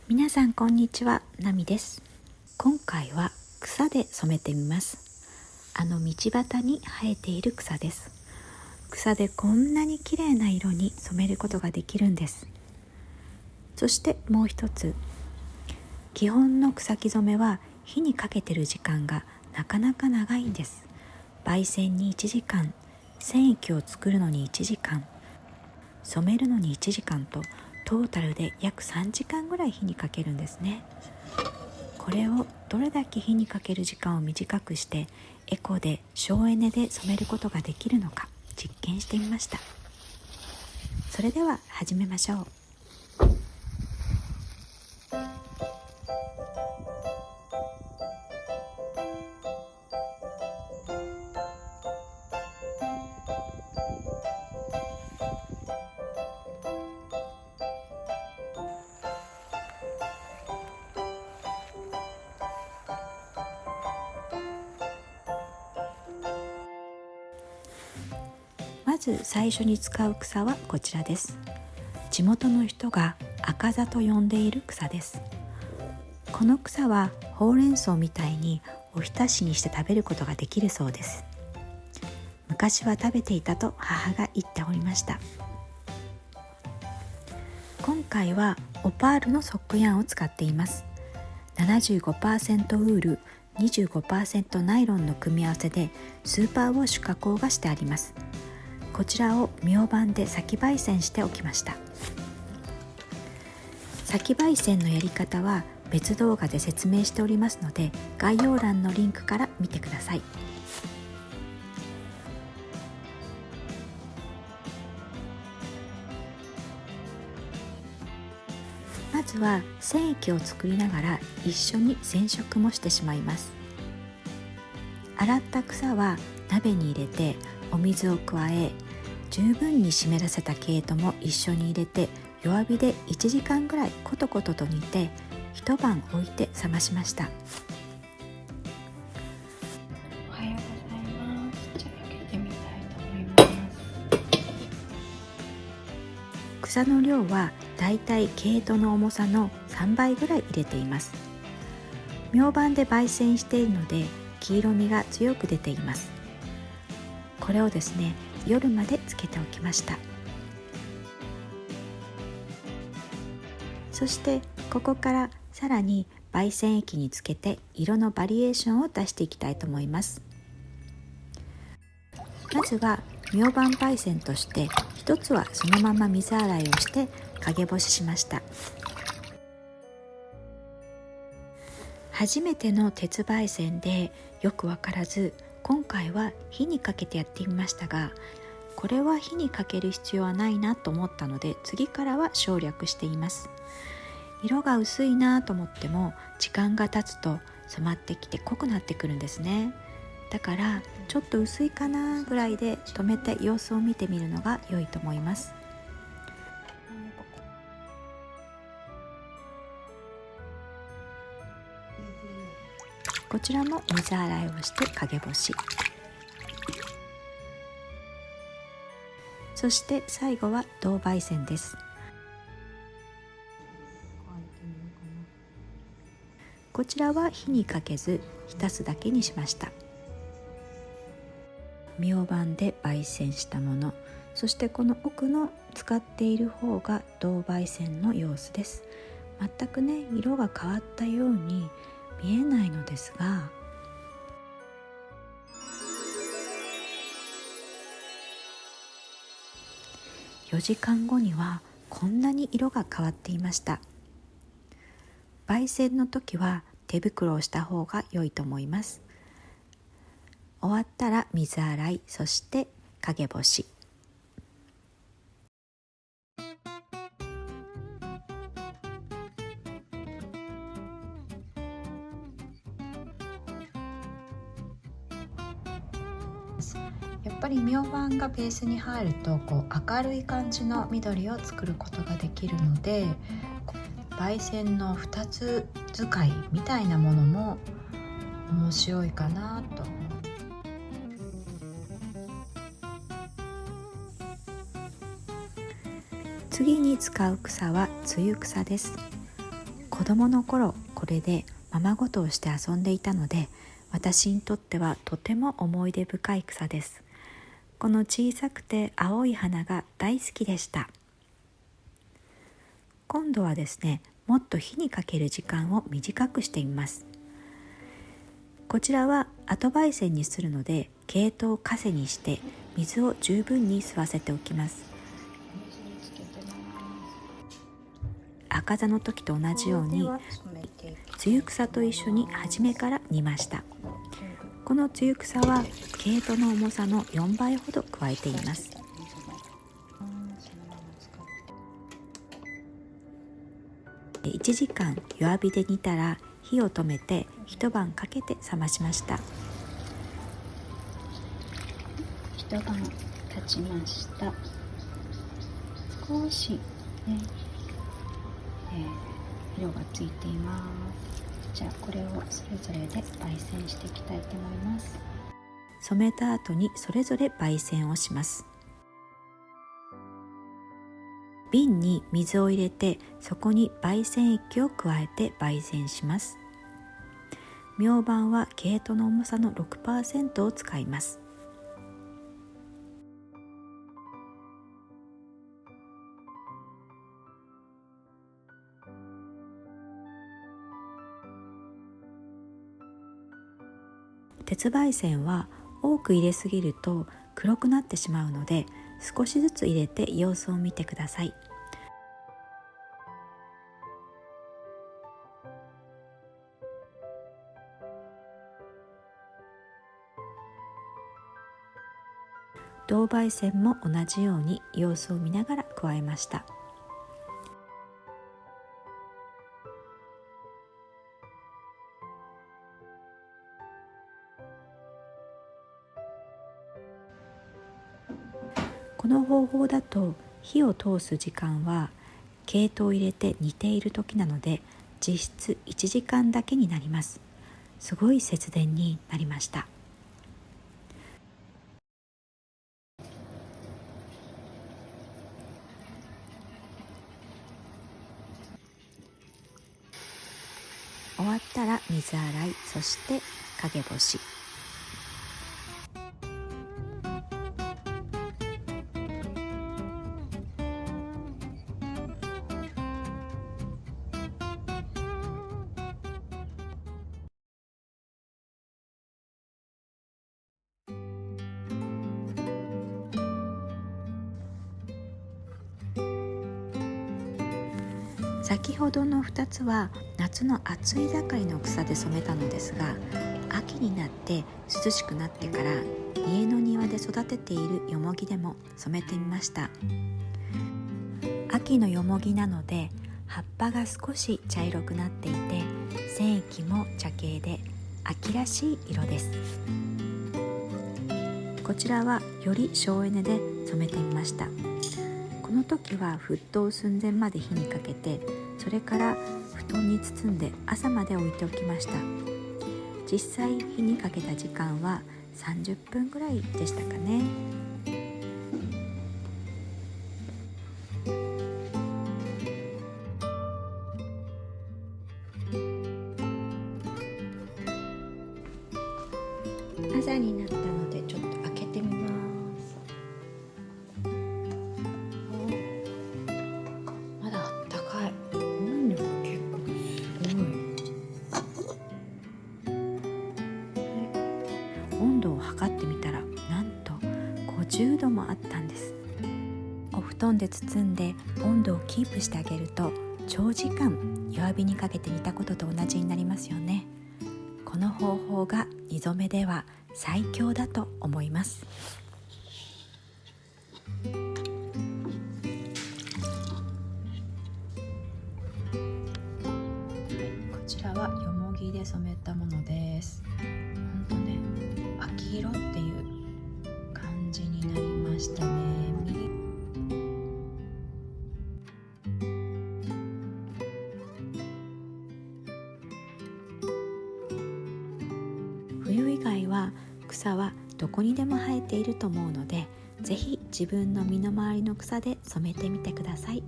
皆さんこんにちは、ナミです。今回は草で染めてみます。道端に生えている草です。草でこんなに綺麗な色に染めることができるんです。そしてもう一つ、基本の草木染めは火にかけてる時間がなかなか長いんです。焙煎に1時間、染液を作るのに1時間、染めるのに1時間とトータルで約3時間ぐらい火にかけるんですね。これをどれだけ火にかける時間を短くしてエコで省エネで染めることができるのか実験してみました。それでは始めましょう。まず最初に使う草はこちらです。地元の人が赤座と呼んでいる草です。この草はほうれん草みたいにおひたしにして食べることができるそうです。昔は食べていたと母が言っておりました。今回はオパールのソックヤンを使っています。75% ウール、25% ナイロンの組み合わせでスーパーウォッシュ加工がしてあります。こちらをミョウバンで先焙煎しておきました。先焙煎のやり方は別動画で説明しておりますので、概要欄のリンクから見てください。まずは染液を作りながら一緒に染色もしてしまいます。洗った草は鍋に入れてお水を加え、十分に湿らせた毛糸も一緒に入れて弱火で1時間ぐらいコトコトと煮て一晩置いて冷ましました。おはようございます。じゃあ開けてみたいと思います。草の量はだいたい毛糸の重さの3倍ぐらい入れています。ミョウバンで焙煎しているので黄色みが強く出ています。これをですね、夜までつけておきました。そしてここからさらに焙煎液につけて色のバリエーションを出していきたいと思います。まずはミョウバン焙煎として一つはそのまま水洗いをして陰干ししました。初めての鉄焙煎でよくわからず、今回は火にかけてやってみましたが、これは火にかける必要はないなと思ったので、次からは省略しています。色が薄いなと思っても時間が経つと染まってきて濃くなってくるんですね。だからちょっと薄いかなぐらいで止めて様子を見てみるのが良いと思います。こちらも水洗いをして陰干し。そして最後は銅焙煎です。こちらは火にかけず浸すだけにしました。ミョウバンで焙煎したもの、そしてこの奥の使っている方が銅焙煎の様子です。全くね、色が変わったように見えないのですが、4時間後にはこんなに色が変わっていました。焙煎の時は手袋をした方が良いと思います。終わったら水洗い、そして陰干し。やっぱりミョウバンがベースに入ると明るい感じの緑を作ることができるので、焙煎の2つ使いみたいなものも面白いかなと。次に使う草は露草です。子供の頃これでままごとをして遊んでいたので、私にとってはとても思い出深い草です。この小さくて青い花が大好きでした。今度はですね、もっと火にかける時間を短くしてみます。こちらは後焙煎にするので、系統をかせにして水を十分に吸わせておきます。赤座の時と同じように露草と一緒に初めから煮ました。この露草は系統の重さの4倍ほど加えています。1時間弱火で煮たら火を止めて一晩かけて冷ましました。一晩経ちました。少しね、色がついています。じゃあこれをそれぞれで焙煎していきたいと思います。染めた後にそれぞれ焙煎をします。瓶に水を入れて、そこに焙煎液を加えて焙煎します。明晩は系統の重さの 6% を使います。鉄焙煎は多く入れすぎると黒くなってしまうので、少しずつ入れて様子を見てください。銅焙煎も同じように様子を見ながら加えました。この方法だと火を通す時間は系統を入れて煮ている時なので、実質1時間だけになります。すごい節電になりました。終わったら水洗い、そして陰干し。先ほどの2つは夏の暑い盛りの草で染めたのですが、秋になって涼しくなってから家の庭で育てているよもぎでも染めてみました。秋のよもぎなので葉っぱが少し茶色くなっていて、染液も茶系で秋らしい色です。こちらはより省エネで染めてみました。この時は沸騰寸前まで火にかけて、それから布団に包んで朝まで置いておきました。実際火にかけた時間は30分ぐらいでしたかね。朝になったのでちょっと開けてみます。まだあったかい。温度が結構すごい。温度を測ってみたらなんと50度もあったんです。お布団で包んで温度をキープしてあげると、長時間弱火にかけて煮たことと同じになりますよね。この方法が煮染めでは最強だと思います。こちらはよもぎで染めたものです。ほんとね、秋色っていう感じになりましたね。冬以外は草はどこにでも生えていると思うので、ぜひ自分の身の回りの草で染めてみてください。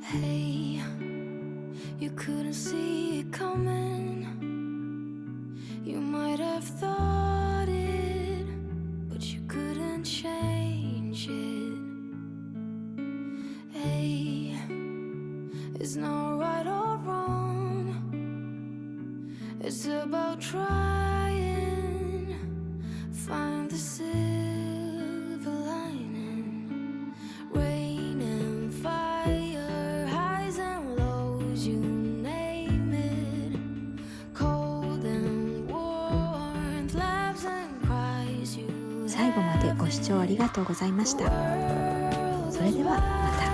Hey, you couldn't see it coming. You might have thought it, but you couldn't change it. Hey, it's not right or wrong. It's about trying, find the silver lining. Rain and fire, highs and lows, you name it. Cold and warmth, laughs and cries, you 最後までご視聴ありがとうございました。それではまた。